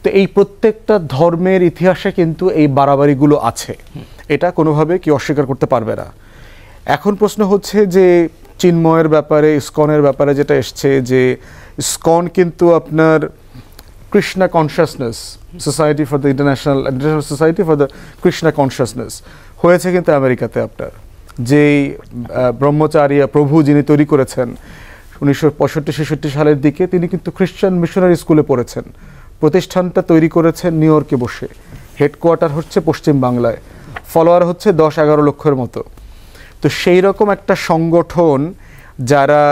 তো এই প্রত্যেকটা ধর্মের ইতিহাসে কিন্তু এই বাড়াবাড়িগুলো আছে, এটা কোনোভাবে কি অস্বীকার করতে পারবে না। এখন প্রশ্ন হচ্ছে যে চিন্ময়ের ব্যাপারে, ইসকনের ব্যাপারে যেটা এসছে, যে ইসকন কিন্তু আপনার Krishna consciousness society for the international society for the Krishna consciousness হয়েছে কিন্তু আমেরিকাতে। আপনার যেই ব্রহ্মচারী প্রভু যিনি তৈরি করেছেন 1965-66 সালের দিকে, তিনি কিন্তু খ্রিশ্চান মিশনারি স্কুলে পড়েছেন। প্রতিষ্ঠানটা তৈরি করেছেন নিউ ইয়র্কে বসে, হেডকোয়ার্টার হচ্ছে পশ্চিম বাংলায়, ফলোয়ার হচ্ছে 10-11 লক্ষের মতো। তো সেই রকম একটা সংগঠন যারা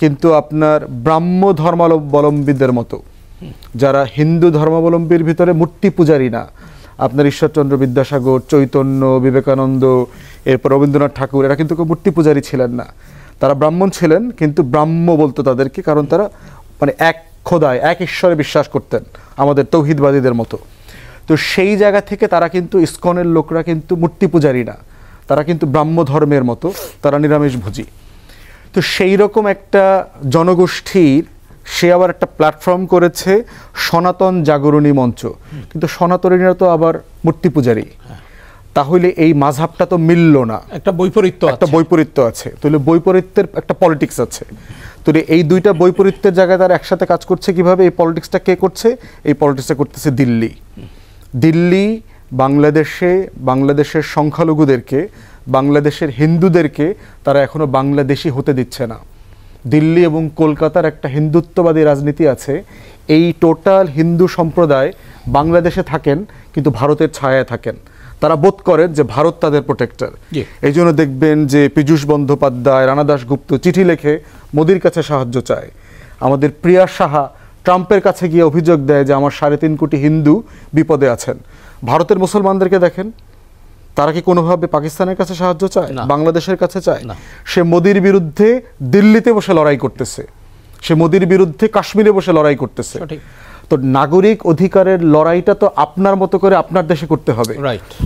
কিন্তু আপনার ব্রাহ্ম ধর্মাবলম্বীদের মতো, যারা হিন্দু ধর্মাবলম্বীর ভিতরে মূর্তি পূজারী না, আপনার ঈশ্বরচন্দ্র বিদ্যাসাগর, চৈতন্য, বিবেকানন্দ, এরপর রবীন্দ্রনাথ ঠাকুর, এরা কিন্তু মূর্তি পূজারী ছিলেন না। তারা ব্রাহ্মণ ছিলেন, কিন্তু ব্রাহ্ম বলতো তাদেরকে, কারণ তারা মানে এক খোদায়, এক ঈশ্বরে বিশ্বাস করতেন, আমাদের তৌহিদবাদীদের মতো। তো সেই জায়গা থেকে তারা কিন্তু ইসকনের লোকরা কিন্তু মূর্তি পূজারী না, তারা কিন্তু ব্রাহ্ম ধর্মের মতো, তারা নিরামিষভোজী। তো সেই রকম একটা জনগোষ্ঠীর সে আবার একটা প্ল্যাটফর্ম করেছে সনাতন জাগরণী মঞ্চ, কিন্তু সনাতনীরা তো আবার মূর্তি পূজারী। তাহলে এই মাযহাবটা তো মিলল না, একটা বৈপরীত্য আছে। তাহলে বৈপরীত্যের একটা পলিটিক্স আছে। তাহলে এই দুইটা বৈপরীত্যের জায়গায় তারা একসাথে কাজ করছে কিভাবে? এই পলিটিক্সটা কে করছে? এই পলিটিক্সটা করতেছে দিল্লি। দিল্লি বাংলাদেশের সংখ্যালঘুদেরকে, বাংলাদেশের হিন্দুদেরকে তারা এখনো বাংলাদেশি হতে দিচ্ছে না। দিল্লি এবং কলকাতার একটা হিন্দুত্ববাদী রাজনীতি আছে। এই টোটাল হিন্দু সম্প্রদায় বাংলাদেশে থাকেন, কিন্তু ভারতের ছায়ায় থাকেন। তারা বোধ করেন যে ভারত তাদের প্রোটেক্টর। এই জন্য দেখবেন যে পীযূষ বন্দ্যোপাধ্যায়, রানা দাশগুপ্ত চিঠি লেখে মোদির কাছে সাহায্য চায়। আমাদের প্রিয়া সাহা ট্রাম্পের কাছে গিয়ে অভিযোগ দেয় যে আমার 3.5 কোটি হিন্দু বিপদে আছেন। ভারতের মুসলমানদেরকে দেখেন, তারা কি কোনোভাবে পাকিস্তানের কাছে সাহায্য চায়? বাংলাদেশের কাছে চায়? সে মোদির বিরুদ্ধে দিল্লিতে বসে লড়াই করতেছে, সে মোদির বিরুদ্ধে কাশ্মীরে বসে লড়াই করতেছে। তো নাগরিক অধিকারের লড়াইটা তো আপনার মতো করে আপনার দেশে করতে হবে।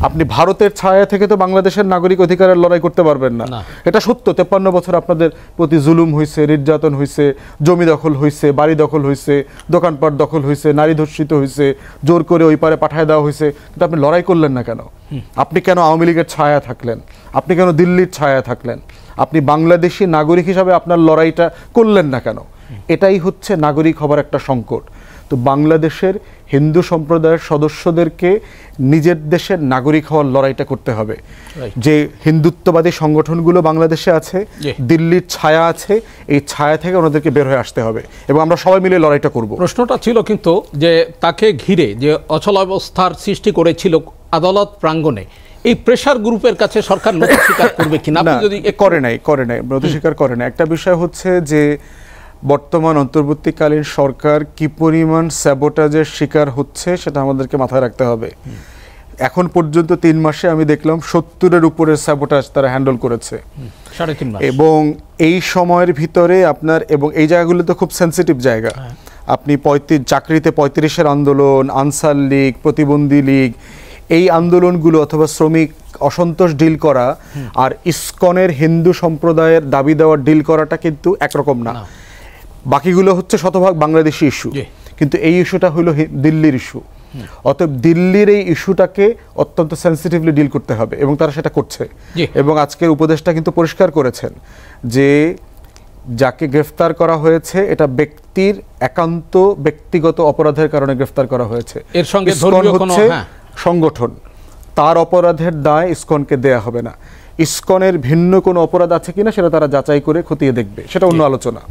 আপনি ভারতের ছায়া থেকে তো বাংলাদেশের নাগরিক অধিকারের লড়াই করতে পারবেন না। এটা সত্য। 53 বছর আপনাদের প্রতি জুলুম হয়েছে, নির্যাতন হয়েছে, জমি দখল হয়েছে, বাড়ি দখল হয়েছে, দোকানপাট দখল হয়েছে, নারী ধর্ষিত হয়েছে, জোর করে ওই পারে পাঠায় দেওয়া হয়েছে, কিন্তু আপনি লড়াই করলেন না কেন? আপনি কেন আওয়ামী লীগের ছায়া থাকলেন? আপনি কেন দিল্লির ছায়া থাকলেন? আপনি বাংলাদেশি নাগরিক হিসাবে আপনার লড়াইটা করলেন না কেন? এটাই হচ্ছে নাগরিক হবার একটা সংকট। তো বাংলাদেশের হিন্দু সম্প্রদায়ের সদস্যদেরকে নিজের দেশের নাগরিক হওয়ার লড়াইটা করতে হবে। যে হিন্দুত্ববাদী সংগঠনগুলো বাংলাদেশে আছে, দিল্লির ছায়া আছে, এই ছায়া থেকে ওনাদেরকে বের হয়ে আসতে হবে এবং আমরা সবাই মিলে লড়াইটা করব। প্রশ্নটা ছিল কিন্তু যে তাকে ঘিরে যে অচলাবস্থার সৃষ্টি করেছিল আদালত প্রাঙ্গণে, এই প্রেসার গ্রুপের কাছে সরকার নথি স্বীকার করবে কিনা? যদি করে নাই নথি স্বীকার করে নাই। একটা বিষয় হচ্ছে যে বর্তমান অন্তর্বর্তীকালীন সরকার কি পরিমাণ স্যাবোটাজের শিকার হচ্ছে সেটা আমাদেরকে মাথায় রাখতে হবে। এখন পর্যন্ত 3 মাসে আমি দেখলাম 70-এর উপরে স্যাবোটাজ তারা হ্যান্ডেল করেছে, 3.5 মাস। এবং এই সময়ের ভিতরে আপনার, এবং এই জায়গাগুলো তো খুব সেন্সিটিভ জায়গা। আপনি চাকরিতে 35-এর আন্দোলন, আনসার লীগ, প্রতিবন্ধী লীগ, এই আন্দোলনগুলো অথবা শ্রমিক অসন্তোষ ডিল করা আর ইসকনের হিন্দু সম্প্রদায়ের দাবি দেওয়ার ডিল করাটা কিন্তু একরকম না। বাকিগুলো হচ্ছে শতভাগ বাংলাদেশি ইস্যু, কিন্তু এই ইস্যুটা হলো দিল্লির ইস্যু। অতএব দিল্লির এই ইস্যুটাকে অত্যন্ত সেন্সিটিভলি ডিল করতে হবে এবং তারা সেটা করছে। এবং আজকের উপদেষ্টা কিন্তু পরিষ্কার করেছেন যে যাকে গ্রেফতার করা হয়েছে এটা ব্যক্তির একান্ত ব্যক্তিগত অপরাধের কারণে গ্রেফতার করা হয়েছে। এর সঙ্গে ধর্মীয় কোনো সংগঠন, তার অপরাধের দায় ইসকনকে দেয়া হবে না। ইসকনের ভিন্ন কোনো অপরাধ আছে কিনা সেটা তারা যাচাই করে খতিয়ে দেখবে, সেটা অন্য আলোচনা।